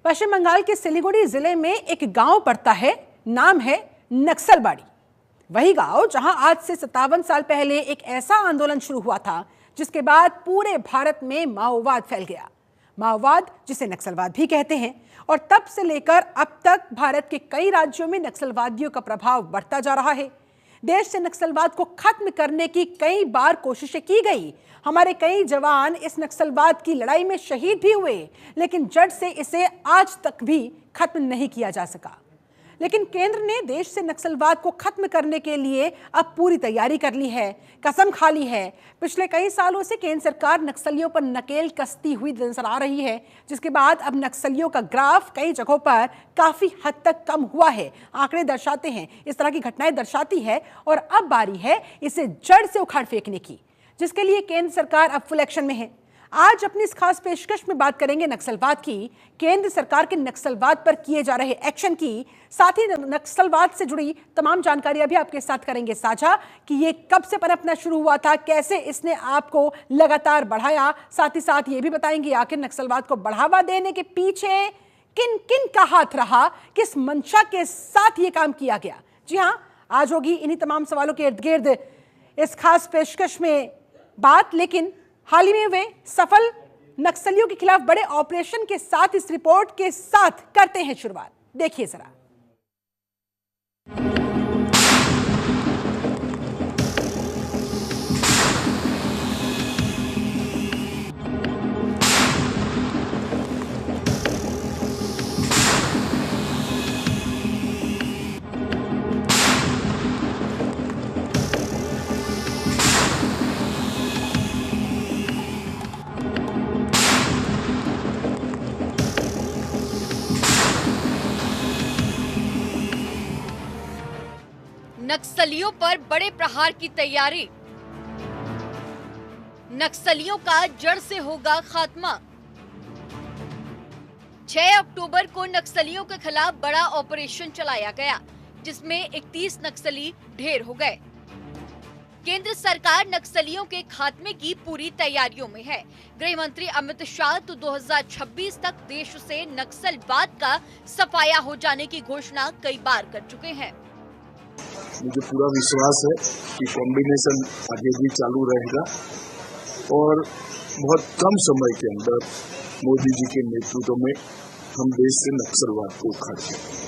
पश्चिम बंगाल के सिलीगुड़ी जिले में एक गांव पड़ता है, नाम है नक्सलबाड़ी। वही गांव जहां आज से 57 साल पहले एक ऐसा आंदोलन शुरू हुआ था जिसके बाद पूरे भारत में माओवाद फैल गया। माओवाद जिसे नक्सलवाद भी कहते हैं, और तब से लेकर अब तक भारत के कई राज्यों में नक्सलवादियों का प्रभाव बढ़ता जा रहा है। देश से नक्सलवाद को खत्म करने की कई बार कोशिशें की गई। हमारे कई जवान इस नक्सलवाद की लड़ाई में शहीद भी हुए, लेकिन जड़ से इसे आज तक भी खत्म नहीं किया जा सका। लेकिन केंद्र ने देश से नक्सलवाद को खत्म करने के लिए अब पूरी तैयारी कर ली है, कसम खा ली है। पिछले कई सालों से केंद्र सरकार नक्सलियों पर नकेल कसती हुई नजर आ रही है, जिसके बाद अब नक्सलियों का ग्राफ कई जगहों पर काफी हद तक कम हुआ है। आंकड़े दर्शाते हैं, इस तरह की घटनाएं दर्शाती है, और अब बारी है इसे जड़ से उखाड़ फेंकने की, जिसके लिए केंद्र सरकार अब फुल एक्शन में है। आज अपनी इस खास पेशकश में बात करेंगे नक्सलवाद की, केंद्र सरकार के नक्सलवाद पर किए जा रहे एक्शन की, साथ ही नक्सलवाद से जुड़ी तमाम जानकारियां भी आपके साथ करेंगे साझा कि ये कब से पनपना शुरू हुआ था, कैसे इसने आपको लगातार बढ़ाया। साथ ही साथ ये भी बताएंगे आखिर नक्सलवाद को बढ़ावा देने के पीछे किन किन का हाथ रहा, किस मंशा के साथ ये काम किया गया। जी हाँ, आज होगी इन्हीं तमाम सवालों के इर्द गिर्द इस खास पेशकश में बात। लेकिन हाल ही में हुए सफल नक्सलियों के खिलाफ बड़े ऑपरेशन के साथ इस रिपोर्ट के साथ करते हैं शुरुआत। देखिए जरा। नक्सलियों पर बड़े प्रहार की तैयारी, नक्सलियों का जड़ से होगा खात्मा। 6 अक्टूबर को नक्सलियों के खिलाफ बड़ा ऑपरेशन चलाया गया, जिसमें 31 नक्सली ढेर हो गए। केंद्र सरकार नक्सलियों के खात्मे की पूरी तैयारियों में है। गृह मंत्री अमित शाह तो 2026 तक देश से नक्सलवाद का सफाया हो जाने की घोषणा कई बार कर चुके हैं। मुझे पूरा विश्वास है कि कॉम्बिनेशन आगे भी चालू रहेगा और बहुत कम समय के अंदर मोदी जी के नेतृत्व में हम देश से नक्सलवाद को उखाड़ सकेंगे।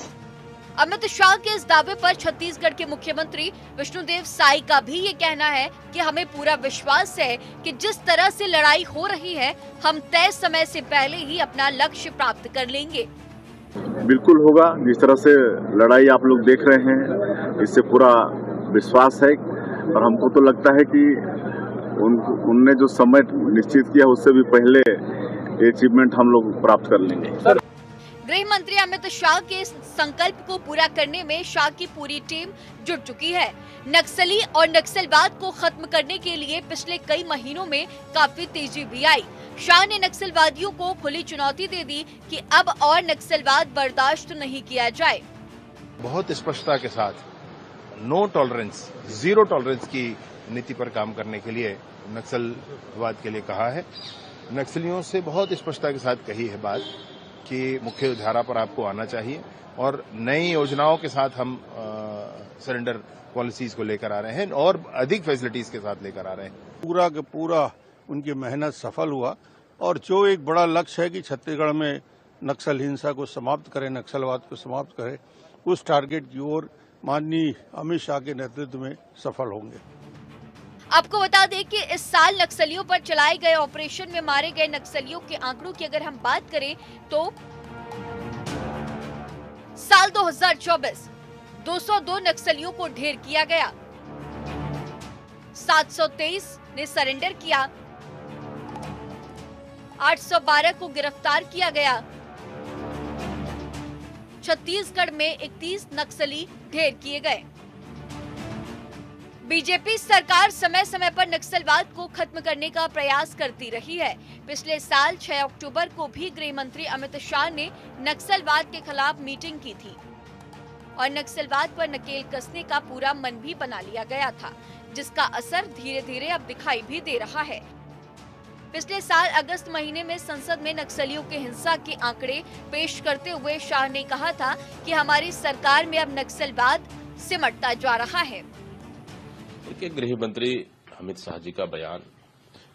अमित शाह के इस दावे पर छत्तीसगढ़ के मुख्यमंत्री विष्णुदेव साई का भी ये कहना है कि हमें पूरा विश्वास है कि जिस तरह से लड़ाई हो रही है, हम तय समय से पहले ही अपना लक्ष्य प्राप्त कर लेंगे। बिल्कुल होगा। जिस तरह से लड़ाई आप लोग देख रहे हैं, इससे पूरा विश्वास है, और हमको तो लगता है कि उनने जो समय निश्चित किया उससे भी पहले ये अचीवमेंट हम लोग प्राप्त कर लेंगे। गृह मंत्री अमित शाह के इस संकल्प को पूरा करने में शाह की पूरी टीम जुट चुकी है। नक्सली और नक्सलवाद को खत्म करने के लिए पिछले कई महीनों में काफी तेजी भी आई। शाह ने नक्सलवादियों को खुली चुनौती दे दी कि अब और नक्सलवाद बर्दाश्त नहीं किया जाए। बहुत स्पष्टता के साथ नो टॉलरेंस, जीरो टॉलरेंस की नीति पर काम करने के लिए नक्सलवाद के लिए कहा है। नक्सलियों से बहुत स्पष्टता के साथ कही है बात कि मुख्य धारा पर आपको आना चाहिए, और नई योजनाओं के साथ हम सरेंडर पॉलिसीज को लेकर आ रहे हैं और अधिक फैसिलिटीज के साथ लेकर आ रहे हैं। पूरा का पूरा उनकी मेहनत सफल हुआ, और जो एक बड़ा लक्ष्य है कि छत्तीसगढ़ में नक्सल हिंसा को समाप्त करें, नक्सलवाद को समाप्त करें, उस टारगेट की ओर माननीय अमित शाह के नेतृत्व में सफल होंगे। आपको बता दें कि इस साल नक्सलियों पर चलाए गए ऑपरेशन में मारे गए नक्सलियों के आंकड़ों की अगर हम बात करें तो साल 2024 202 नक्सलियों को ढेर किया गया, 723 ने सरेंडर किया, 812 को गिरफ्तार किया गया। छत्तीसगढ़ में 31 नक्सली ढेर किए गए। बीजेपी सरकार समय समय पर नक्सलवाद को खत्म करने का प्रयास करती रही है। पिछले साल 6 अक्टूबर को भी गृह मंत्री अमित शाह ने नक्सलवाद के खिलाफ मीटिंग की थी और नक्सलवाद पर नकेल कसने का पूरा मन भी बना लिया गया था, जिसका असर धीरे धीरे अब दिखाई भी दे रहा है। पिछले साल अगस्त महीने में संसद में नक्सलियों के हिंसा के आंकड़े पेश करते हुए शाह ने कहा था कि हमारी सरकार में अब नक्सलवाद सिमटता जा रहा है। देखिए, गृह मंत्री अमित शाह जी का बयान,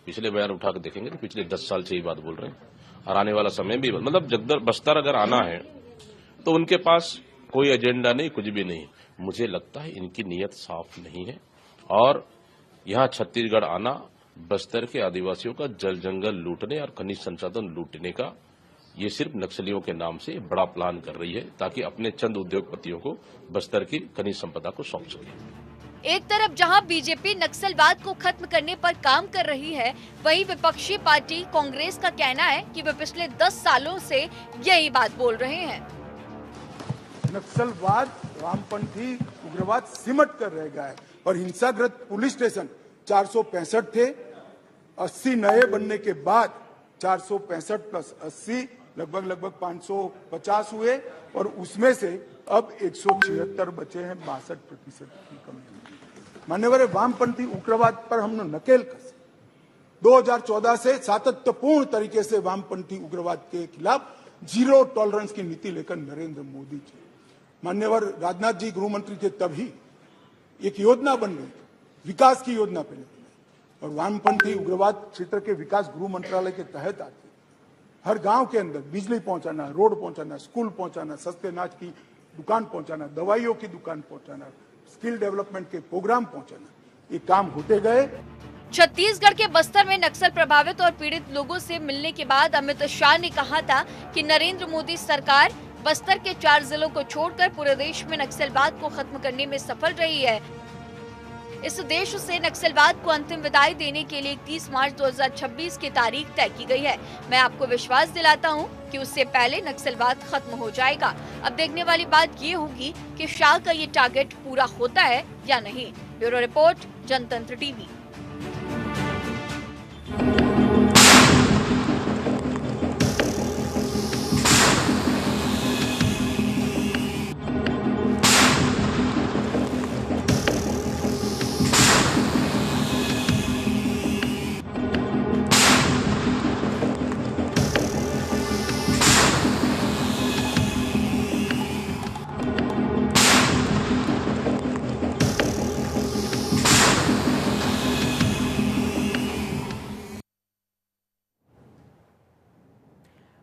पिछले बयान उठा कर देखेंगे तो पिछले 10 साल से ये बात बोल रहे हैं और आने वाला समय भी, मतलब जगदर बस्तर अगर आना है तो उनके पास कोई एजेंडा नहीं, कुछ भी नहीं। मुझे लगता है इनकी नीयत साफ नहीं है और यहाँ छत्तीसगढ़ आना बस्तर के आदिवासियों का जल जंगल लूटने और खनिज संसाधन लूटने का, ये सिर्फ नक्सलियों के नाम से बड़ा प्लान कर रही है ताकि अपने चंद उद्योगपतियों को बस्तर की खनिज संपदा को सौंप सके। एक तरफ जहां बीजेपी नक्सलवाद को खत्म करने पर काम कर रही है, वहीं विपक्षी पार्टी कांग्रेस का कहना है कि वे पिछले 10 सालों से यही बात बोल रहे हैं। नक्सलवाद, वामपंथी उग्रवाद सिमट कर रह गया है और हिंसाग्रस्त पुलिस स्टेशन 465 थे, 80 नए बनने के बाद 465 प्लस 80 लगभग 550 हुए और उसमें से अब 176 बचे हैं, 62% की कमी। मान्यवर वामपंथी उग्रवाद पर हमने नकेल कसी। 2014 से सातत्यपूर्ण तरीके से वामपंथी उग्रवाद के खिलाफ जीरो टॉलरेंस की नीति लेकर नरेंद्र मोदी जी, मान्यवर राजनाथ जी गृह मंत्री थे, तभी एक योजना बन गई, विकास की योजना पहले और वामपंथी उग्रवाद क्षेत्र के विकास गृह मंत्रालय के तहत आती। हर गांव के अंदर बिजली पहुंचाना, रोड पहुंचाना, स्कूल पहुंचाना, सस्ते अनाज की दुकान पहुंचाना, दवाइयों की दुकान पहुंचाना, स्किल डेवलपमेंट के प्रोग्राम पहुंचाना, ये काम होते गए। छत्तीसगढ़ के बस्तर में नक्सल प्रभावित और पीड़ित लोगों से मिलने के बाद अमित शाह ने कहा था कि नरेंद्र मोदी सरकार बस्तर के 4 जिलों को छोड़कर पूरे देश में नक्सलवाद को खत्म करने में सफल रही है। इस उद्देश्य से नक्सलवाद को अंतिम विदाई देने के लिए 31 मार्च 2026 की तारीख तय की गई है। मैं आपको विश्वास दिलाता हूं कि उससे पहले नक्सलवाद खत्म हो जाएगा। अब देखने वाली बात ये होगी कि शाह का ये टारगेट पूरा होता है या नहीं। ब्यूरो रिपोर्ट, जनतंत्र टीवी।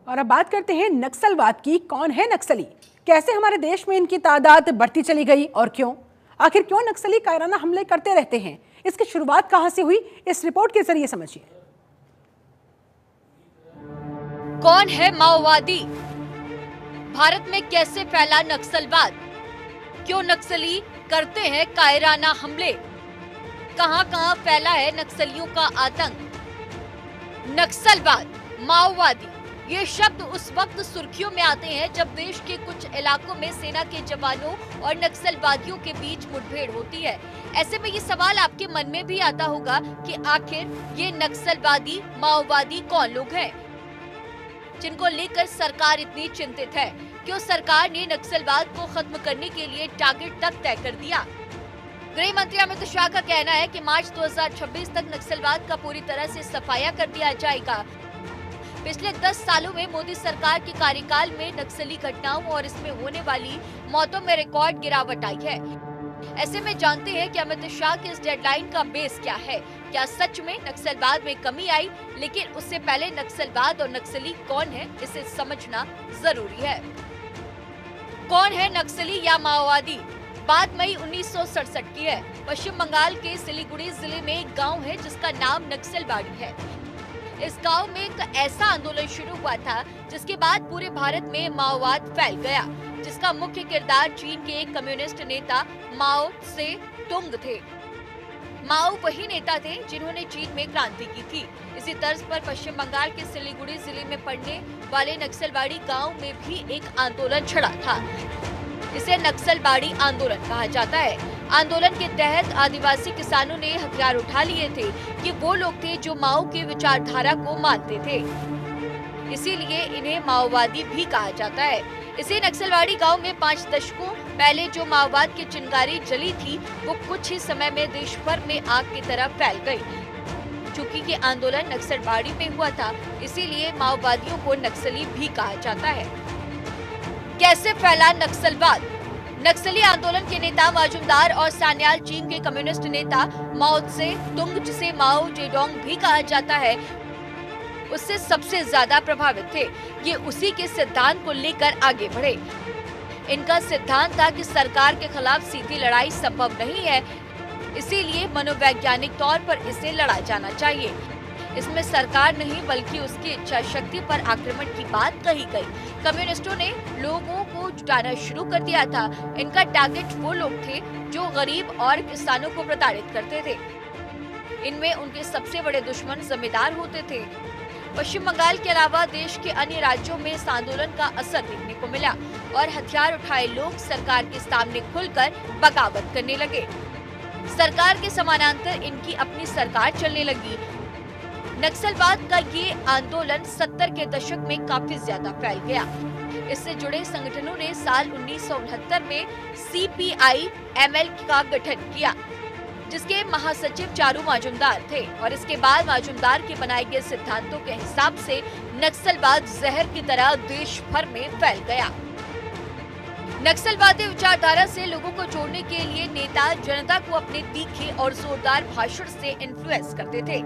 और अब बात करते हैं नक्सलवाद की। कौन है नक्सली, कैसे हमारे देश में इनकी तादाद बढ़ती चली गई और क्यों? आखिर क्यों नक्सली कायराना हमले करते रहते हैं? इसकी शुरुआत कहां से हुई, इस रिपोर्ट के जरिए समझिए। कौन है माओवादी? भारत में कैसे फैला नक्सलवाद? क्यों नक्सली करते हैं कायराना हमले? कहां-कहां फैला है नक्सलियों का आतंक? नक्सलवाद, माओवादी, ये शब्द उस वक्त सुर्खियों में आते हैं जब देश के कुछ इलाकों में सेना के जवानों और नक्सलवादियों के बीच मुठभेड़ होती है। ऐसे में ये सवाल आपके मन में भी आता होगा कि आखिर ये नक्सलवादी, माओवादी कौन लोग हैं जिनको लेकर सरकार इतनी चिंतित है? क्यों सरकार ने नक्सलवाद को खत्म करने के लिए टारगेट तक तय कर दिया? गृह मंत्री अमित शाह का कहना है कि मार्च 2026 तक नक्सलवाद का पूरी तरह से सफाया कर दिया जाएगा। पिछले 10 सालों में मोदी सरकार के कार्यकाल में नक्सली घटनाओं और इसमें होने वाली मौतों में रिकॉर्ड गिरावट आई है। ऐसे में जानते हैं कि अमित शाह के इस डेडलाइन का बेस क्या है। क्या सच में नक्सलवाद में कमी आई? लेकिन उससे पहले नक्सलवाद और नक्सली कौन है, इसे समझना जरूरी है। कौन है नक्सली या माओवादी? बात मई 1967 की है। पश्चिम बंगाल के सिलीगुड़ी जिले में एक गाँव है जिसका नाम नक्सलबाड़ी है। इस गांव में एक ऐसा आंदोलन शुरू हुआ था जिसके बाद पूरे भारत में माओवाद फैल गया, जिसका मुख्य किरदार चीन के एक कम्युनिस्ट नेता माओ से तुंग थे। माओ वही नेता थे जिन्होंने चीन में क्रांति की थी। इसी तर्ज पर पश्चिम बंगाल के सिलीगुड़ी जिले में पड़ने वाले नक्सलबाड़ी गांव में भी एक आंदोलन छिड़ा था। इसे नक्सलबाड़ी आंदोलन कहा जाता है। आंदोलन के तहत आदिवासी किसानों ने हथियार उठा लिए थे कि वो लोग थे जो माओ की विचारधारा को मानते थे, इसीलिए इन्हें माओवादी भी कहा जाता है। इसी नक्सलबाड़ी गांव में 5 दशकों पहले जो माओवाद की चिंगारी जली थी, वो कुछ ही समय में देश भर में आग की तरह फैल गई। चूंकि ये आंदोलन नक्सलबाड़ी में हुआ था, इसीलिए माओवादियों को नक्सली भी कहा जाता है। कैसे फैला नक्सलवाद? नक्सली आंदोलन के नेता माजुमदार और सान्याल चीन के कम्युनिस्ट नेता माओ त्से तुंग, जिसे माओ जेडोंग भी कहा जाता है, उससे सबसे ज्यादा प्रभावित थे। ये उसी के सिद्धांत को लेकर आगे बढ़े। इनका सिद्धांत था कि सरकार के खिलाफ सीधी लड़ाई संभव नहीं है, इसीलिए मनोवैज्ञानिक तौर पर इसे लड़ा जाना चाहिए। इसमें सरकार नहीं बल्कि उसकी इच्छा शक्ति पर आक्रमण की बात कही गई। कम्युनिस्टों ने लोगों को जुटाना शुरू कर दिया था। इनका टारगेट वो लोग थे जो गरीब और किसानों को प्रताड़ित करते थे। इनमें उनके सबसे बड़े दुश्मन जमींदार होते थे। पश्चिम बंगाल के अलावा देश के अन्य राज्यों में इस आंदोलन का असर देखने को मिला और हथियार उठाए लोग सरकार के सामने खुलकर बगावत करने लगे। सरकार के समानांतर इनकी अपनी सरकार चलने लगी। नक्सलवाद का ये आंदोलन 70 के दशक में काफी ज्यादा फैल गया। इससे जुड़े संगठनों ने साल 1969 में CPI-ML का गठन किया, जिसके महासचिव चारू माजुमदार थे और इसके बाद माजुमदार के बनाए गए सिद्धांतों के हिसाब से नक्सलवाद जहर की तरह देश भर में फैल गया। नक्सलवादी विचारधारा से लोगों को जोड़ने के लिए नेता जनता को अपने तीखे और जोरदार भाषण से इन्फ्लुएंस करते थे।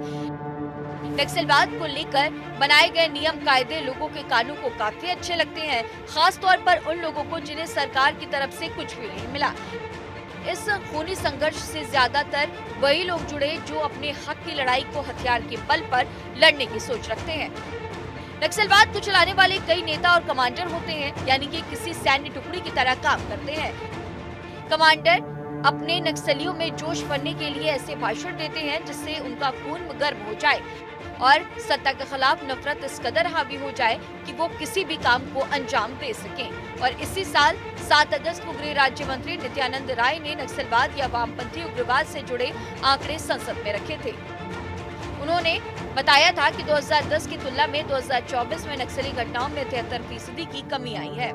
नक्सलवाद को लेकर बनाए गए नियम कायदे लोगों के कानों को काफी अच्छे लगते हैं, खास तौर पर उन लोगों को जिन्हें सरकार की तरफ से कुछ भी नहीं मिला। इस खूनी संघर्ष से ज्यादातर वही लोग जुड़े जो अपने हक की लड़ाई को हथियार के बल पर लड़ने की सोच रखते हैं। नक्सलवाद को चलाने वाले कई नेता और कमांडर होते हैं, यानी कि किसी सैन्य टुकड़ी की तरह काम करते हैं। कमांडर अपने नक्सलियों में जोश भरने के लिए ऐसे भाषण देते हैं जिससे उनका खून गर्म हो जाए और सत्ता के खिलाफ नफरत इस कदर हावी हो जाए कि वो किसी भी काम को अंजाम दे सकें। और इसी साल 7 अगस्त को गृह राज्य मंत्री नित्यानंद राय ने नक्सलवाद या वामपंथी उग्रवाद से जुड़े आंकड़े संसद में रखे थे। उन्होंने बताया था कि 2010 की तुलना में 2024 में नक्सली घटनाओं में 73% की कमी आई है।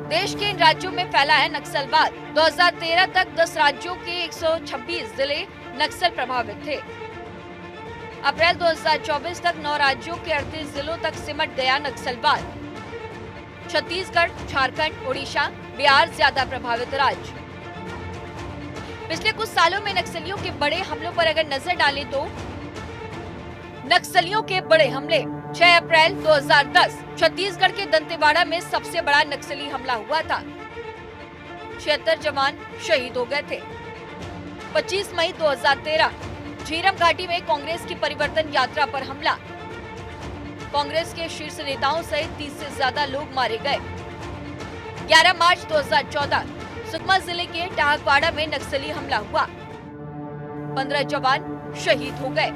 देश के इन राज्यों में फैला है नक्सलवाद। 2013 तक 10 राज्यों के 126 जिले नक्सल प्रभावित थे। अप्रैल 2024 तक 9 राज्यों के 38 जिलों तक सिमट गया नक्सलवाद। छत्तीसगढ़, झारखंड, ओडिशा, बिहार ज्यादा प्रभावित राज्य। पिछले कुछ सालों में नक्सलियों के बड़े हमलों पर अगर नजर डालें तो नक्सलियों के बड़े हमले 6 अप्रैल 2010 छत्तीसगढ़ के दंतेवाड़ा में सबसे बड़ा नक्सली हमला हुआ था। 76 जवान शहीद हो गए थे। 25 मई 2013 झीरम घाटी में कांग्रेस की परिवर्तन यात्रा पर हमला। कांग्रेस के शीर्ष नेताओं सहित 30 से ज्यादा लोग मारे गए। 11 मार्च 2014 सुकमा जिले के टाहकवाड़ा में नक्सली हमला हुआ। 15 जवान शहीद हो गए।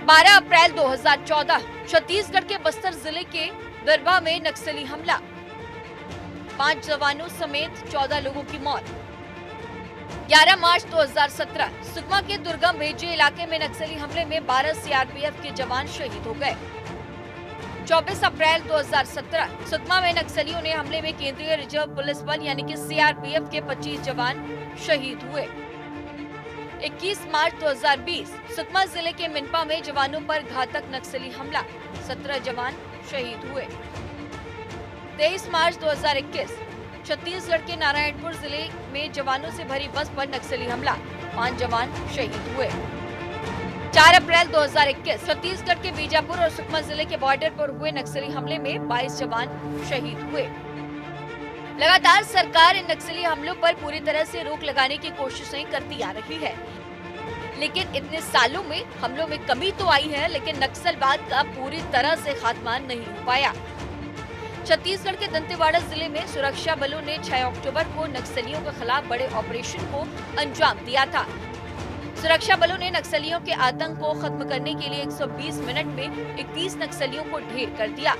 12 अप्रैल 2014 छत्तीसगढ़ के बस्तर जिले के दरबा में नक्सली हमला। 5 जवानों समेत 14 लोगों की मौत। 11 मार्च 2017 सुकमा के दुर्गम भेजे इलाके में नक्सली हमले में 12 CRPF के जवान शहीद हो गए। 24 अप्रैल 2017 सुकमा में नक्सलियों ने हमले में केंद्रीय रिजर्व पुलिस बल यानी कि CRPF के 25 जवान शहीद हुए। 21 मार्च 2020 सुकमा जिले के मिनपा में जवानों पर घातक नक्सली हमला। 17 जवान शहीद हुए। 23 मार्च 2021 छत्तीसगढ़ के नारायणपुर जिले में जवानों से भरी बस पर नक्सली हमला। 5 जवान शहीद हुए। 4 अप्रैल 2021 छत्तीसगढ़ के बीजापुर और सुकमा जिले के बॉर्डर पर हुए नक्सली हमले में 22 जवान शहीद हुए। लगातार सरकार इन नक्सली हमलों पर पूरी तरह से रोक लगाने की कोशिशें करती आ रही है, लेकिन इतने सालों में हमलों में कमी तो आई है, लेकिन नक्सलवाद का पूरी तरह से खात्मा नहीं हो पाया। छत्तीसगढ़ के दंतेवाड़ा जिले में सुरक्षा बलों ने 6 अक्टूबर को नक्सलियों के खिलाफ बड़े ऑपरेशन को अंजाम दिया था। सुरक्षा बलों ने नक्सलियों के आतंक को खत्म करने के लिए 120 मिनट में 31 नक्सलियों को ढेर कर दिया।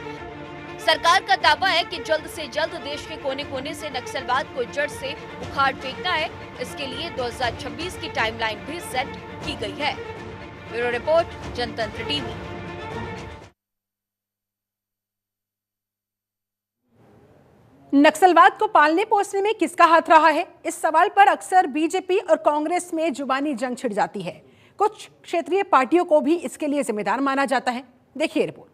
सरकार का दावा है कि जल्द से जल्द देश के कोने कोने से नक्सलवाद को जड़ से उखाड़ फेंकना है। इसके लिए 2026 की टाइमलाइन भी सेट की गई है। ब्यूरो रिपोर्ट, जनतंत्र टीवी। नक्सलवाद को पालने पोसने में किसका हाथ रहा है? इस सवाल पर अक्सर बीजेपी और कांग्रेस में जुबानी जंग छिड़ जाती है। कुछ क्षेत्रीय पार्टियों को भी इसके लिए जिम्मेदार माना जाता है। देखिए रिपोर्ट।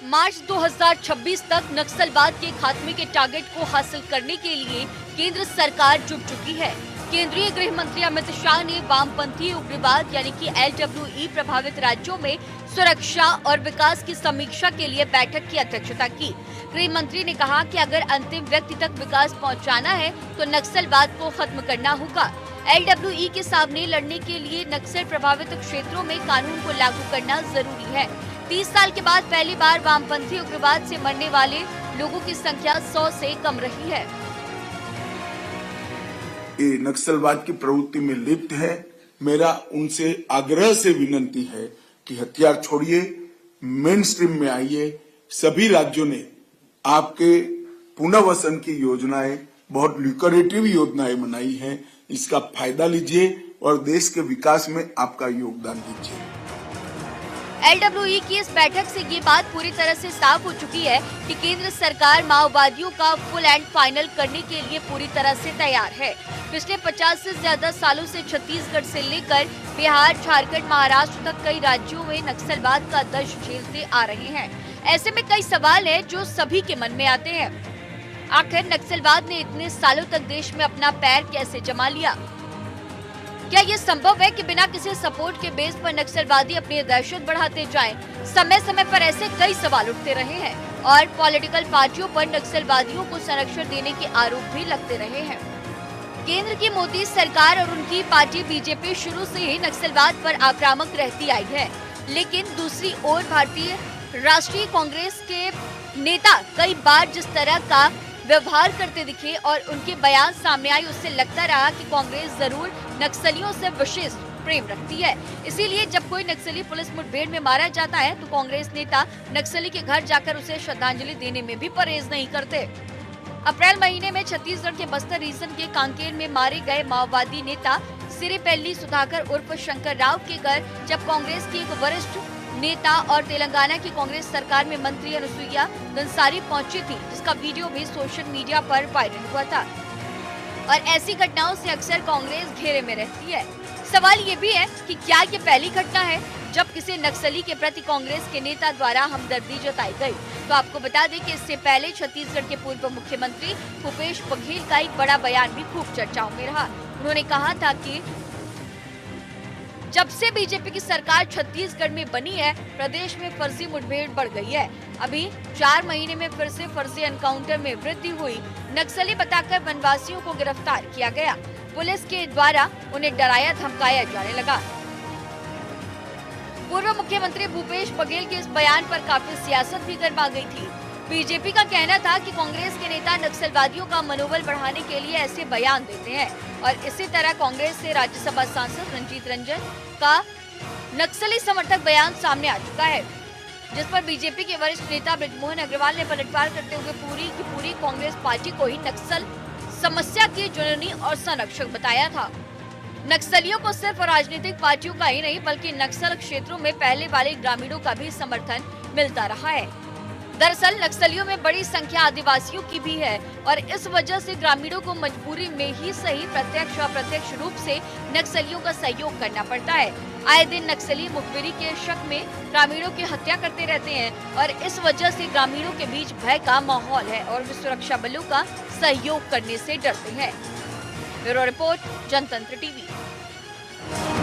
मार्च 2026 तक नक्सलवाद के खात्मे के टारगेट को हासिल करने के लिए केंद्र सरकार जुट चुकी है। केंद्रीय गृह मंत्री अमित शाह ने वामपंथी उग्रवाद यानी कि LWE प्रभावित राज्यों में सुरक्षा और विकास की समीक्षा के लिए बैठक की अध्यक्षता की। गृह मंत्री ने कहा कि अगर अंतिम व्यक्ति तक विकास पहुंचाना है तो नक्सलवाद को खत्म करना होगा। LWE के सामने लड़ने के लिए नक्सल प्रभावित क्षेत्रों में कानून को लागू करना जरूरी है। 30 साल के बाद पहली बार वामपंथी उग्रवाद से मरने वाले लोगों की संख्या 100 से कम रही है। ये नक्सलवाद की प्रवृत्ति में लिप्त है। मेरा उनसे आग्रह से विनती है कि हथियार छोड़िए, मेन स्ट्रीम में आइए। सभी राज्यों ने आपके पुनर्वसन की योजनाएं, बहुत ल्यूक्रेटिव योजनाएं बनाई हैं। इसका फायदा लीजिए और देश के विकास में आपका योगदान दीजिए। LWE की इस बैठक से ये बात पूरी तरह से साफ हो चुकी है कि केंद्र सरकार माओवादियों का फुल एंड फाइनल करने के लिए पूरी तरह से तैयार है। पिछले 50 से ज्यादा सालों से छत्तीसगढ़ से लेकर बिहार, झारखंड, महाराष्ट्र तक कई राज्यों में नक्सलवाद का दंश झेलते आ रहे हैं। ऐसे में कई सवाल हैं जो सभी के मन में आते हैं। आखिर नक्सलवाद ने इतने सालों तक देश में अपना पैर कैसे जमा लिया? क्या ये संभव है कि बिना किसी सपोर्ट के बेस पर नक्सलवादी अपनी दहशत बढ़ाते जाएं? समय समय पर ऐसे कई सवाल उठते रहे हैं और पॉलिटिकल पार्टियों पर नक्सलवादियों को संरक्षण देने के आरोप भी लगते रहे हैं। केंद्र की मोदी सरकार और उनकी पार्टी बीजेपी शुरू से ही नक्सलवाद पर आक्रामक रहती आई है, लेकिन दूसरी ओर भारतीय राष्ट्रीय कांग्रेस के नेता कई बार जिस तरह का व्यवहार करते दिखे और उनके बयान सामने आए, उससे लगता रहा कि कांग्रेस जरूर नक्सलियों से विशेष प्रेम रखती है। इसीलिए जब कोई नक्सली पुलिस मुठभेड़ में मारा जाता है तो कांग्रेस नेता नक्सली के घर जाकर उसे श्रद्धांजलि देने में भी परहेज नहीं करते। अप्रैल महीने में छत्तीसगढ़ के बस्तर रीजन के कांकेर में मारे गए माओवादी नेता सिरेपल्ली सुधाकर उर्फ शंकर राव के घर जब कांग्रेस की एक वरिष्ठ नेता और तेलंगाना की कांग्रेस सरकार में मंत्री अनुसुईया दंसारी पहुंची थी, जिसका वीडियो भी सोशल मीडिया पर वायरल हुआ था। और ऐसी घटनाओं से अक्सर कांग्रेस घेरे में रहती है। सवाल ये भी है कि क्या ये पहली घटना है जब किसी नक्सली के प्रति कांग्रेस के नेता द्वारा हमदर्दी जताई गई? तो आपको बता दें कि इससे पहले छत्तीसगढ़ के पूर्व मुख्यमंत्री भूपेश बघेल का एक बड़ा बयान भी खूब चर्चाओं में रहा। उन्होंने कहा था कि जब से बीजेपी की सरकार छत्तीसगढ़ में बनी है, प्रदेश में फर्जी मुठभेड़ बढ़ गई है। अभी 4 महीने में फिर से फर्जी एनकाउंटर में वृद्धि हुई। नक्सली बताकर वनवासियों को गिरफ्तार किया गया। पुलिस के द्वारा उन्हें डराया धमकाया जाने लगा। पूर्व मुख्यमंत्री भूपेश बघेल के इस बयान पर काफी सियासत भी गर्मा गई थी। बीजेपी का कहना था कि कांग्रेस के नेता नक्सलवादियों का मनोबल बढ़ाने के लिए ऐसे बयान देते हैं और इसी तरह कांग्रेस से राज्यसभा सांसद रंजीत रंजन का नक्सली समर्थक बयान सामने आ चुका है, जिस पर बीजेपी के वरिष्ठ नेता बृजमोहन अग्रवाल ने पलटवार करते हुए पूरी की पूरी कांग्रेस पार्टी को ही नक्सल समस्या की जननी और संरक्षक बताया था। नक्सलियों को सिर्फ राजनीतिक पार्टियों का ही नहीं बल्कि नक्सल क्षेत्रों में पहले वाले ग्रामीणों का भी समर्थन मिलता रहा है। दरअसल नक्सलियों में बड़ी संख्या आदिवासियों की भी है और इस वजह से ग्रामीणों को मजबूरी में ही सही प्रत्यक्ष और अप्रत्यक्ष रूप से नक्सलियों का सहयोग करना पड़ता है। आए दिन नक्सली मुखबिरी के शक में ग्रामीणों की हत्या करते रहते हैं और इस वजह से ग्रामीणों के बीच भय का माहौल है और वे सुरक्षा बलों का सहयोग करने से डरते हैं। ब्यूरो रिपोर्ट, जनतंत्र टीवी।